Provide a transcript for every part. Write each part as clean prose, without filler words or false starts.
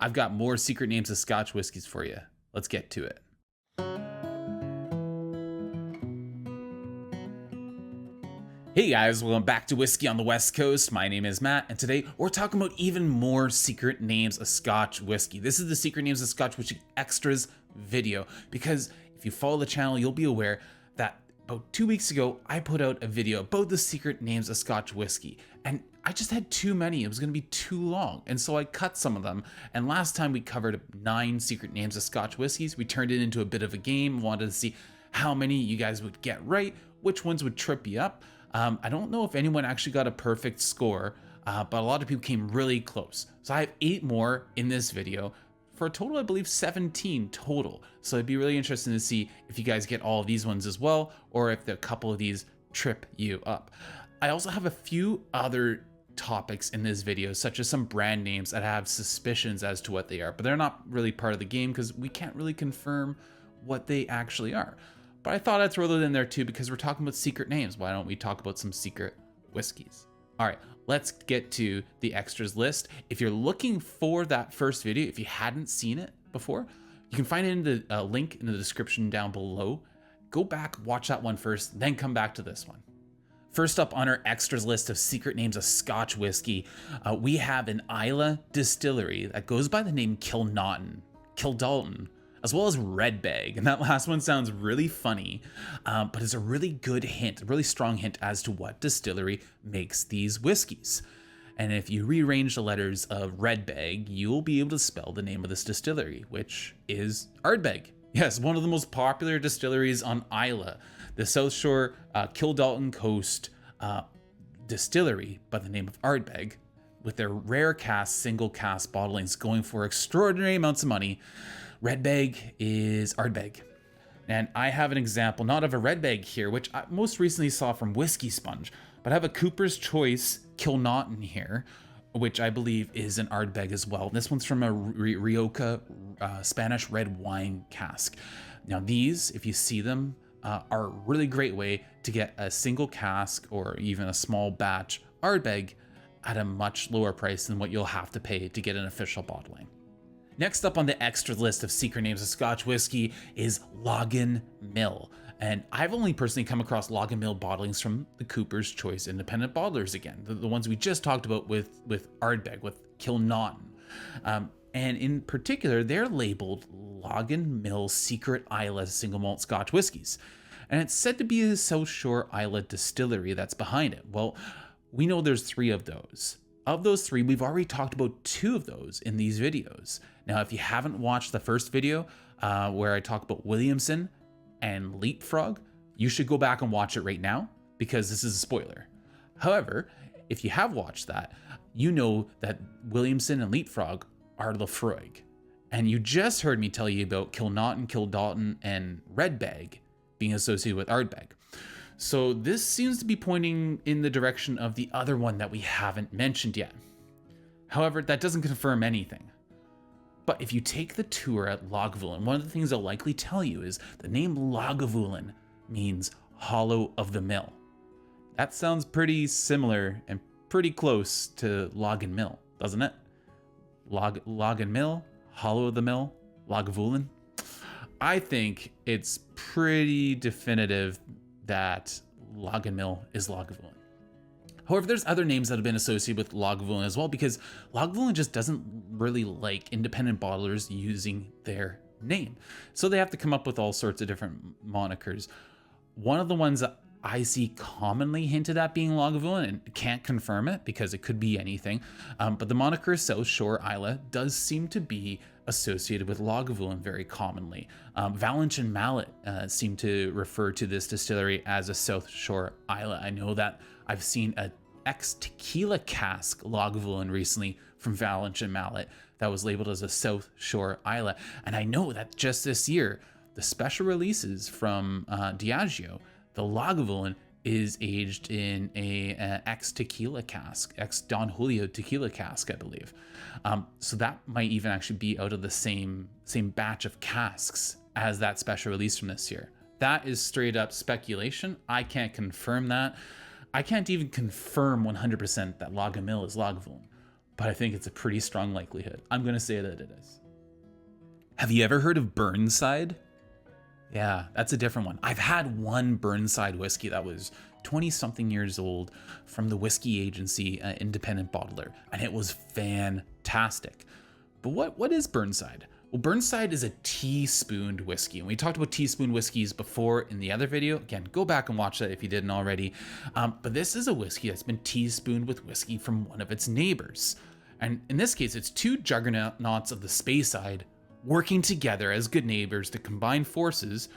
I've got more secret names of Scotch whiskies for you. Let's get to it. Hey guys, welcome back to Whiskey on the West Coast. My name is Matt, and today we're talking about even more secret names of Scotch whiskey. This is the Secret Names of Scotch Whiskey Extras video, because if you follow the channel, you'll be aware that about 2 weeks ago, I put out a video about the secret names of Scotch whiskey, and I just had too many. It was going to be too long, and so I cut some of them. And last time we covered 9 secret names of Scotch whiskeys. We turned it into a bit of a game, wanted to see how many you guys would get right, which ones would trip you up. I don't know if anyone actually got a perfect score, but a lot of people came really close. So I have 8 more in this video for a total, I believe, 17 total. So it'd be really interesting to see if you guys get all of these ones as well, or if a couple of these trip you up. I also have a few other topics in this video, such as some brand names that have suspicions as to what they are, but they're not really part of the game because we can't really confirm what they actually are. But I thought I'd throw those in there too, because we're talking about secret names. Why don't we talk about some secret whiskeys? All right, let's get to the extras list. If you're looking for that first video, if you hadn't seen it before, you can find it in the link in the description down below. Go back, watch that one first, then come back to this one. First up on our extras list of secret names of Scotch whiskey, we have an Ila distillery that goes by the name Kildalton, as well as Ardbeg. And that last one sounds really funny, but it's a really good hint, a really strong hint as to what distillery makes these whiskeys. And if you rearrange the letters of Ardbeg, you'll be able to spell the name of this distillery, which is Ardbeg. Yes, one of the most popular distilleries on Islay, the South Shore Kildalton Coast distillery by the name of Ardbeg, with their rare cask, single cask bottlings going for extraordinary amounts of money. Ardbeg is Ardbeg. And I have an example, not of a Ardbeg here, which I most recently saw from Whiskey Sponge, but I have a Cooper's Choice Kilnaughton here, which I believe is an Ardbeg as well. This one's from a Rioja Spanish red wine cask. Now these, if you see them, are a really great way to get a single cask or even a small batch Ardbeg at a much lower price than what you'll have to pay to get an official bottling. Next up on the extra list of secret names of Scotch whiskey is Logan Mill. And I've only personally come across Logan Mill bottlings from the Cooper's Choice independent bottlers again, the ones we just talked about with Ardbeg, with Kilnaughton. And in particular, they're labeled Logan Mill Secret Isla Single Malt Scotch Whiskies. And it's said to be a South Shore Isla distillery that's behind it. Well, we know there's 3 of those. Of those 3, we've already talked about 2 of those in these videos. Now, if you haven't watched the first video where I talk about Williamson and Leapfrog, you should go back and watch it right now, because this is a spoiler. However, if you have watched that, you know that Williamson and Leapfrog are Lefroy. And you just heard me tell you about Kilnaughton, Kildalton, and Ardbeg being associated with Ardbeg. So this seems to be pointing in the direction of the other one that we haven't mentioned yet. However, that doesn't confirm anything. But if you take the tour at Lagavulin, one of the things they'll likely tell you is the name Lagavulin means hollow of the mill. That sounds pretty similar and pretty close to Logan Mill, doesn't it? Logan Mill, hollow of the mill, Lagavulin. I think it's pretty definitive that Logan Mill is Lagavulin. However, there's other names that have been associated with Lagavulin as well, because Lagavulin just doesn't really like independent bottlers using their name. So they have to come up with all sorts of different monikers. One of the ones that I see commonly hinted at being Lagavulin, and can't confirm it because it could be anything, but the moniker South Shore Isla does seem to be associated with Lagavulin very commonly. Valence and Mallet seem to refer to this distillery as a South Shore Isla. I know that I've seen a ex-tequila cask Lagavulin recently from Valence and Mallet that was labeled as a South Shore Isla. And I know that just this year, the special releases from Diageo, the Lagavulin is aged in a ex-tequila cask, ex-Don Julio tequila cask, I believe. So that might even actually be out of the same batch of casks as that special release from this year. That is straight up speculation. I can't confirm that. I can't even confirm 100% that Logan Mill is Lagavulin. but I think it's a pretty strong likelihood. I'm going to say that it is. Have you ever heard of Burnside? Yeah, that's a different one. I've had one Burnside whiskey that was 20-something years old from the whiskey agency, independent bottler, and it was fantastic. But what is Burnside? Well, Burnside is a teaspooned whiskey, and we talked about teaspoon whiskeys before in the other video. Again, go back and watch that if you didn't already. But this is a whiskey that's been teaspooned with whiskey from one of its neighbors. And in this case, it's two juggernauts of the Spay side working together as good neighbors to combine forces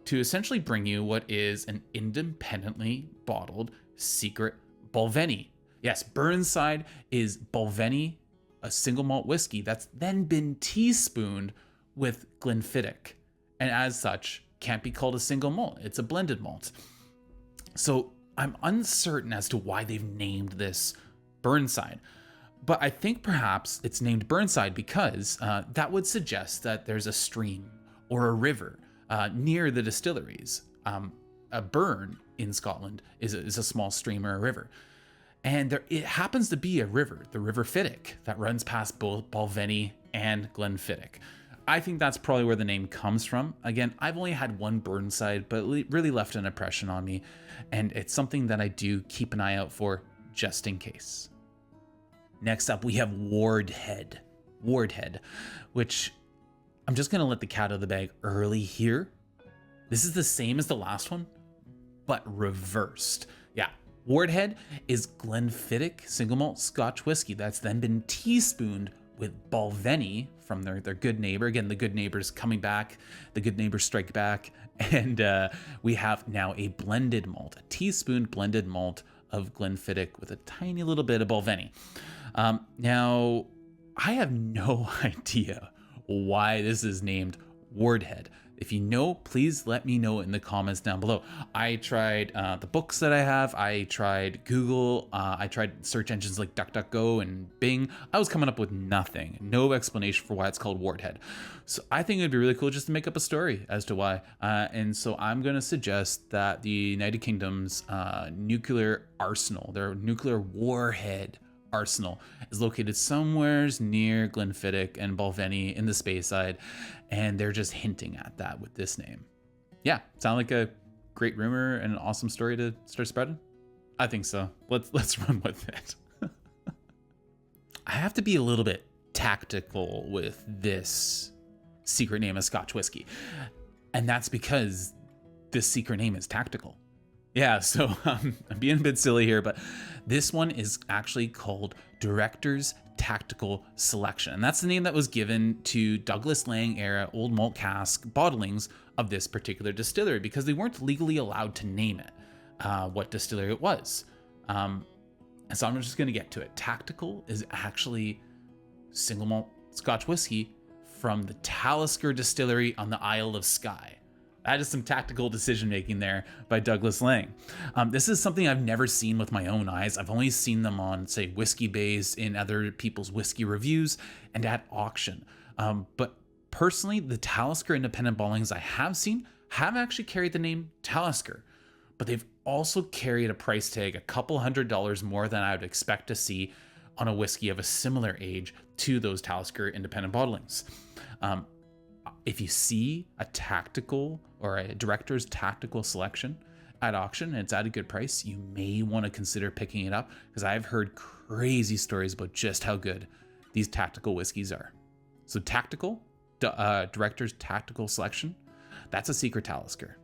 to essentially bring you what is an independently bottled secret Balvenie. Yes, Burnside is Balvenie, a single malt whiskey that's then been teaspooned with Glenfiddich, and as such can't be called a single malt. It's a blended malt. So I'm uncertain as to why they've named this Burnside, but I think perhaps it's named Burnside because that would suggest that there's a stream or a river near the distilleries. A burn in Scotland is a small stream or a river. And it happens to be a river, the River Fiddick, that runs past both Balvenie and Glenfiddich. I think that's probably where the name comes from. Again, I've only had one Burnside, but it really left an impression on me. And it's something that I do keep an eye out for just in case. Next up, we have Warhead, which I'm just going to let the cat out of the bag early here. This is the same as the last one, but reversed. Yeah, Warhead is Glenfiddich single malt Scotch whiskey that's then been teaspooned with Balvenie from their good neighbor. Again, the good neighbors coming back, the good neighbors strike back. And we have now a blended malt, a teaspooned blended malt of Glenfiddich with a tiny little bit of Balvenie. Now, I have no idea why this is named Warhead. If you know, please let me know in the comments down below. I tried the books that I have. I tried Google. I tried search engines like DuckDuckGo and Bing. I was coming up with nothing. No explanation for why it's called Warhead. So I think it'd be really cool just to make up a story as to why. And so I'm going to suggest that the United Kingdom's nuclear arsenal, their nuclear warhead arsenal, is located somewhere near Glenfiddich and Balvenie in the Spay side, and they're just hinting at that with this name. Yeah, sound like a great rumor and an awesome story to start spreading? I think so. Let's run with it. I have to be a little bit tactical with this secret name of Scotch whiskey, and that's because this secret name is tactical. Yeah, so I'm being a bit silly here, but this one is actually called Director's Tactical Selection. And that's the name that was given to Douglas Lang era old malt cask bottlings of this particular distillery because they weren't legally allowed to name it, what distillery it was. And so I'm just going to get to it. Tactical is actually single malt Scotch whiskey from the Talisker distillery on the Isle of Skye. That is some tactical decision making there by Douglas Lang. This is something I've never seen with my own eyes. I've only seen them on, say, Whiskey Base, in other people's whiskey reviews, and at auction. But personally, the Talisker independent bottlings I have seen have actually carried the name Talisker, but they've also carried a price tag a couple $100 more than I would expect to see on a whiskey of a similar age to those Talisker independent bottlings. If you see a tactical or a director's tactical selection at auction and it's at a good price, you may want to consider picking it up because I've heard crazy stories about just how good these tactical whiskeys are. So tactical, director's tactical selection, that's a secret Talisker.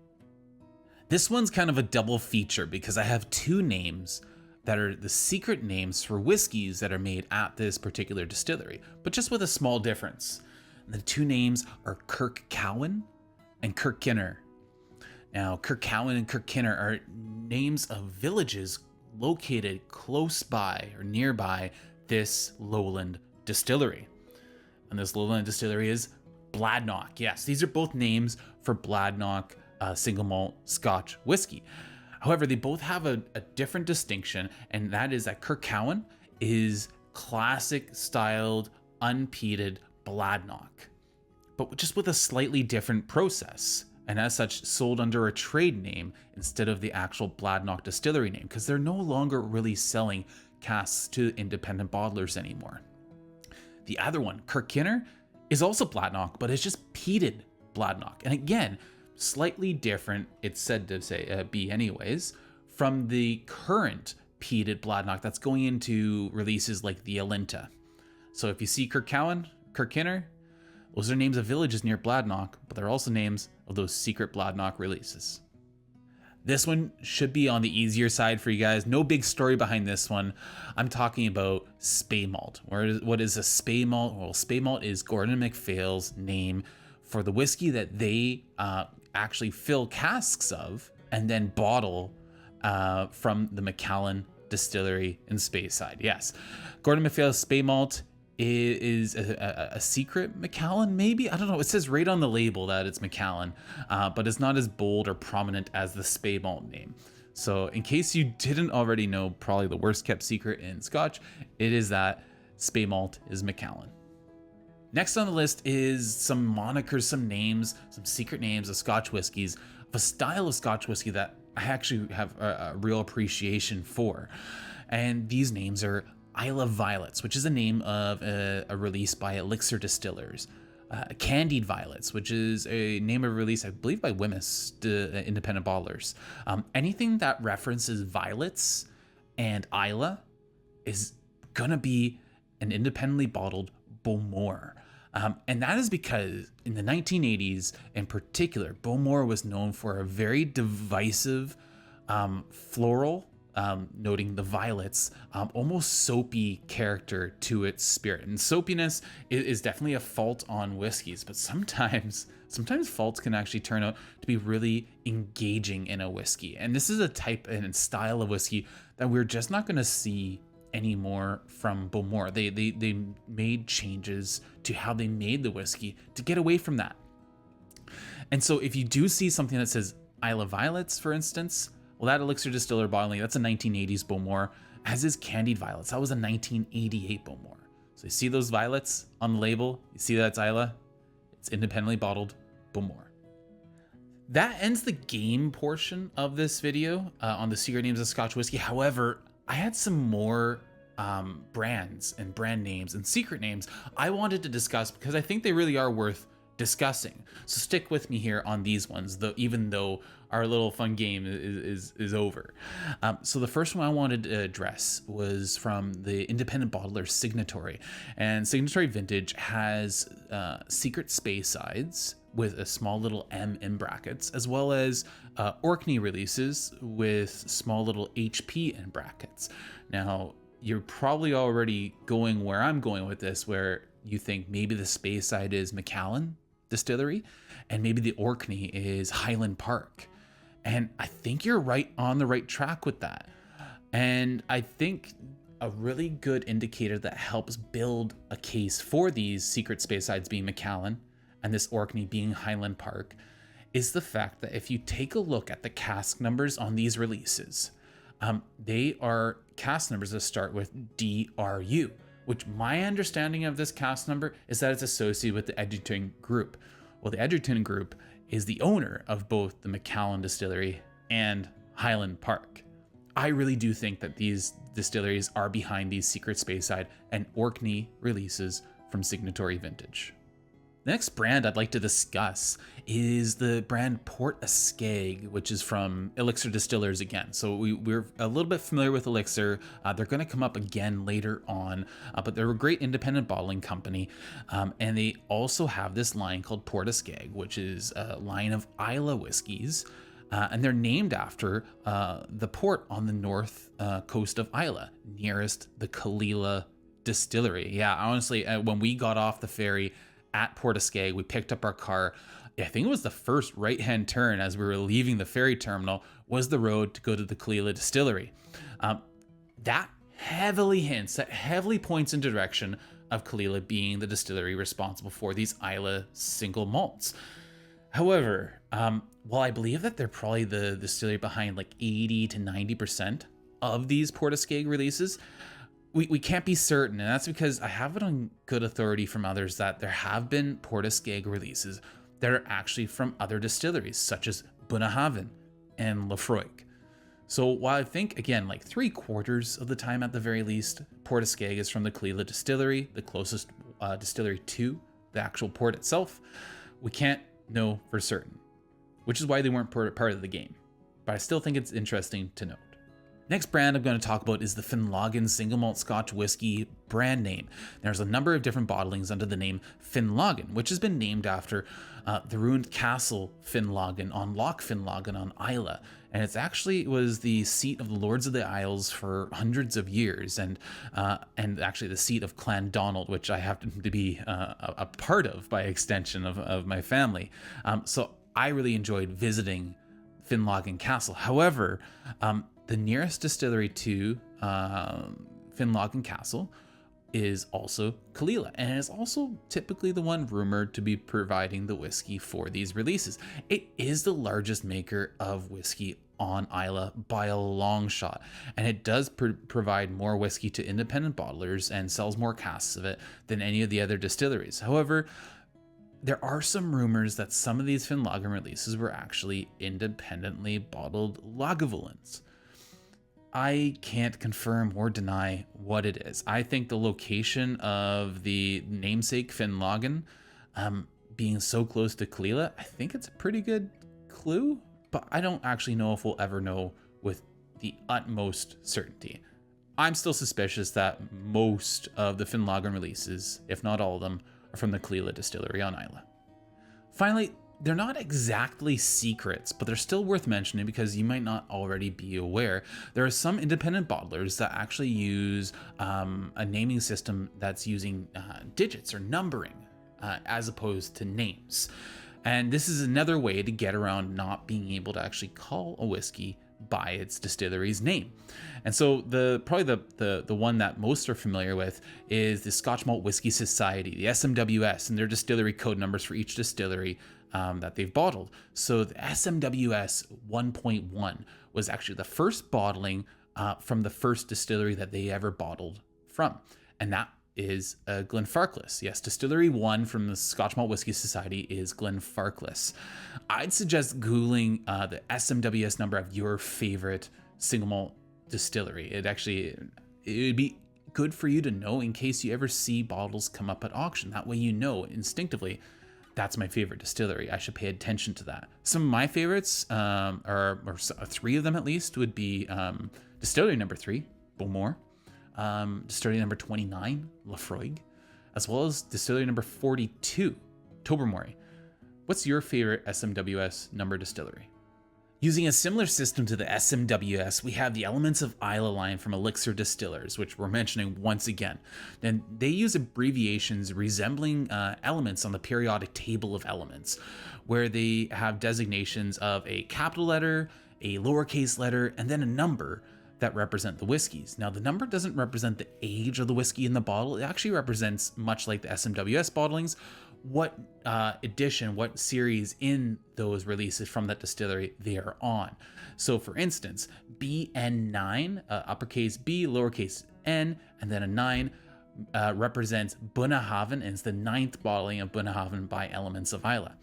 This one's kind of a double feature because I have two names that are the secret names for whiskeys that are made at this particular distillery, but just with a small difference. The two names are Kirkcowan and Kirkkinner. Now, Kirkcowan and Kirkkinner are names of villages located close by or nearby this lowland distillery. And this lowland distillery is Bladnoch. Yes, these are both names for Bladnoch single malt Scotch whiskey. However, they both have a different distinction, and that is that Kirkcowan is classic styled, unpeated Bladnoch, but just with a slightly different process, and as such sold under a trade name instead of the actual Bladnoch distillery name, because they're no longer really selling casks to independent bottlers anymore. The other one, Kirkinner, is also Bladnoch, but it's just peated Bladnoch. And again, slightly different, it's said to say be anyways, from the current peated Bladnoch that's going into releases like the Alinta. So if you see Kirkinner, those are names of villages near Bladnoch, but they're also names of those secret Bladnoch releases. This one should be on the easier side for you guys. No big story behind this one. I'm talking about Spay Malt. What is a Spay Malt? Well, Spay Malt is Gordon MacPhail's name for the whiskey that they actually fill casks of and then bottle from the Macallan distillery in Speyside. Yes, Gordon MacPhail's Spay Malt is a secret Macallan, maybe? I don't know. It says right on the label that it's Macallan, but it's not as bold or prominent as the Spay Malt name. So in case you didn't already know, probably the worst kept secret in Scotch, it is that Spay Malt is Macallan. Next on the list is some monikers, some names, some secret names of Scotch whiskies, of a style of Scotch whiskey that I actually have a real appreciation for. And these names are Ila Violets, which is a name of a release by Elixir Distillers. Candied Violets, which is a name of release, I believe, by Wemyss, independent bottlers. Anything that references violets and Ila is gonna be an independently bottled Bowmore. And that is because in the 1980s, in particular, Bowmore was known for a very divisive floral, noting the violets, almost soapy character to its spirit. And soapiness is definitely a fault on whiskeys, but sometimes faults can actually turn out to be really engaging in a whiskey. And this is a type and style of whiskey that we're just not going to see anymore from Bowmore. They made changes to how they made the whiskey to get away from that. And so if you do see something that says Ila Violets, for instance, well, that Elixir Distiller bottling, that's a 1980s Bowmore, as is Candied Violets. That was a 1988 Bowmore. So you see those violets on the label, you see that's Ila, it's independently bottled Bowmore. That ends the game portion of this video on the secret names of Scotch whiskey. However, I had some more brands and brand names and secret names I wanted to discuss because I think they really are worth discussing. So stick with me here on these ones, though, even though our little fun game is over. So the first one I wanted to address was from the independent bottler Signatory. And Signatory Vintage has secret Spaysides with a small little M in brackets, as well as Orkney releases with small little HP in brackets. Now, you're probably already going where I'm going with this, where you think maybe the Speyside is Macallan Distillery, and maybe the Orkney is Highland Park. And I think you're right on the right track with that. And I think a really good indicator that helps build a case for these secret Spaysides being Macallan and this Orkney being Highland Park is the fact that if you take a look at the cask numbers on these releases, they are cask numbers that start with DRU, which my understanding of this cask number is that it's associated with the Edgerton Group. Well, the Edgerton Group is the owner of both the Macallan Distillery and Highland Park. I really do think that these distilleries are behind these secret Speyside and Orkney releases from Signatory Vintage. The next brand I'd like to discuss is the brand Port Esag, which is from Elixir Distillers again. So we're a little bit familiar with Elixir. They're going to come up again later on, but they're a great independent bottling company. And they also have this line called Port Esag, which is a line of Ila whiskies. And they're named after the port on the north coast of Ila, nearest the Ila distillery. Yeah, honestly, when we got off the ferry at Port Esag, we picked up our car. I think it was the first right-hand turn as we were leaving the ferry terminal was the road to go to the Ila distillery. That heavily points in direction of Ila being the distillery responsible for these Ila single malts. However, while I believe that they're probably the distillery behind like 80 to 90% of these Port Esag releases, we can't be certain, and that's because I have it on good authority from others that there have been Port Esag releases that are actually from other distilleries, such as Bunnahabhain and Laphroaig. So while I think, again, like 3/4 of the time at the very least, Port Esag is from the Ila Distillery, the closest distillery to the actual port itself, we can't know for certain, which is why they weren't part of the game. But I still think it's interesting to note. Next brand I'm going to talk about is the Finlogan Single Malt Scotch Whisky brand name. There's a number of different bottlings under the name Finlogan, which has been named after the ruined castle Finlogan on Loch Finlogan on Ila. And it was the seat of the Lords of the Isles for hundreds of years, and actually the seat of Clan Donald, which I happen to be a part of by extension of my family. So I really enjoyed visiting Finlogan Castle. However, the nearest distillery to Finlogan Castle is also Kalila, and is also typically the one rumored to be providing the whiskey for these releases. It is the largest maker of whiskey on Ila by a long shot, and it does provide more whiskey to independent bottlers and sells more casks of it than any of the other distilleries. However, there are some rumors that some of these Finlogan releases were actually independently bottled Lagavulins. I can't confirm or deny what it is. I think the location of the namesake Finlogan being so close to Kalila, I think it's a pretty good clue, but I don't actually know if we'll ever know with the utmost certainty. I'm still suspicious that most of the Finlogan releases, if not all of them, are from the Kalila distillery on Ila. Finally, they're not exactly secrets, but they're still worth mentioning because you might not already be aware. There are some independent bottlers that actually use a naming system that's using digits or numbering as opposed to names. And this is another way to get around not being able to actually call a whiskey by its distillery's name. And so probably the one that most are familiar with is the Scotch Malt Whisky Society, the SMWS, and their distillery code numbers for each distillery that they've bottled. So the SMWS 1.1 was actually the first bottling from the first distillery that they ever bottled from, and that is Glenfarclas. Yes, Distillery 1 from the Scotch Malt Whisky Society is Glenfarclas. I'd suggest Googling the SMWS number of your favorite single malt distillery. It would be good for you to know in case you ever see bottles come up at auction. That way you know instinctively, that's my favorite distillery. I should pay attention to that. Some of my favorites, or three of them at least, would be Distillery number 3, Bowmore, Distillery number 29, Laphroaig, as well as Distillery number 42, Tobermory. What's your favorite SMWS number distillery? Using a similar system to the SMWS, we have the Elements of Ila line from Elixir Distillers, which we're mentioning once again. And they use abbreviations resembling elements on the periodic table of elements, where they have designations of a capital letter, a lowercase letter, and then a number that represent the whiskeys. Now, the number doesn't represent the age of the whiskey in the bottle. It actually represents, much like the SMWS bottlings, what edition, what series in those releases from that distillery they are on. So for instance, BN9, uppercase B, lowercase n, and then a 9 represents Bunnahabhain, and it's the 9th bottling of Bunnahabhain by Elements of Ila.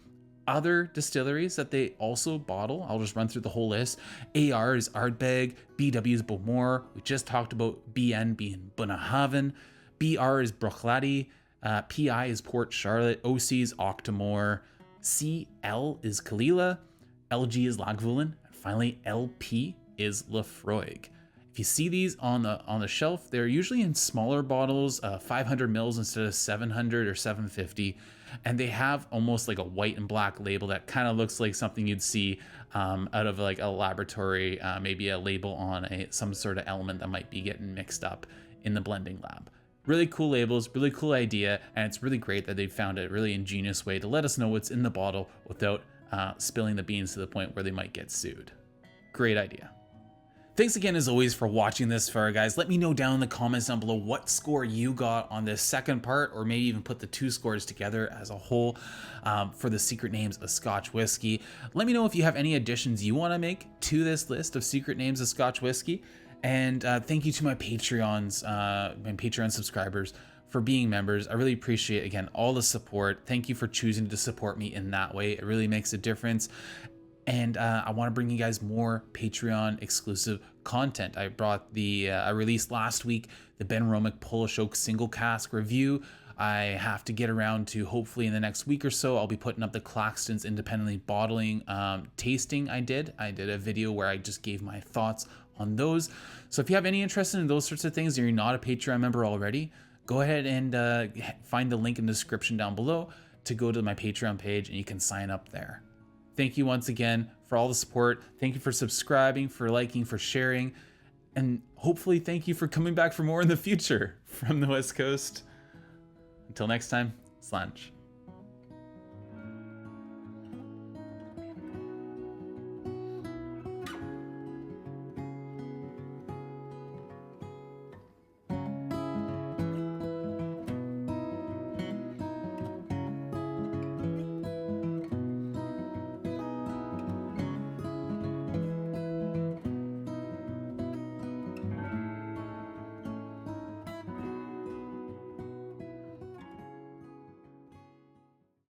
Other distilleries that they also bottle, I'll just run through the whole list. AR is Ardbeg, BW is Bowmore, we just talked about BN being Bunnahabhain, BR is Bruichladdich, PI is Port Charlotte, OC is Octomore, CL is Kalila, LG is Lagavulin, and finally LP is Laphroaig. If you see these on the shelf, they're usually in smaller bottles, 500 mils instead of 700 or 750, and they have almost like a white and black label that kind of looks like something you'd see out of like a laboratory, maybe a label on some sort of element that might be getting mixed up in the blending lab. Really cool labels, really cool idea, and it's really great that they found a really ingenious way to let us know what's in the bottle without spilling the beans to the point where they might get sued. Great idea. Thanks again, as always, for watching this far, guys. Let me know down in the comments down below what score you got on this second part, or maybe even put the two scores together as a whole for the secret names of Scotch whiskey. Let me know if you have any additions you want to make to this list of secret names of Scotch whiskey. And thank you to my Patreons, my Patreon subscribers for being members. I really appreciate, again, all the support. Thank you for choosing to support me in that way. It really makes a difference. And I want to bring you guys more Patreon exclusive content. I released last week the Ben Romick Polish Oak Single Cask review. I have to get around to, hopefully in the next week or so, I'll be putting up the Claxton's independently bottling tasting I did a video where I just gave my thoughts on those. So if you have any interest in those sorts of things, and you're not a Patreon member already, go ahead and find the link in the description down below to go to my Patreon page, and you can sign up there. Thank you once again for all the support. Thank you for subscribing, for liking, for sharing, and hopefully thank you for coming back for more in the future from the West Coast. Until next time, Slanch.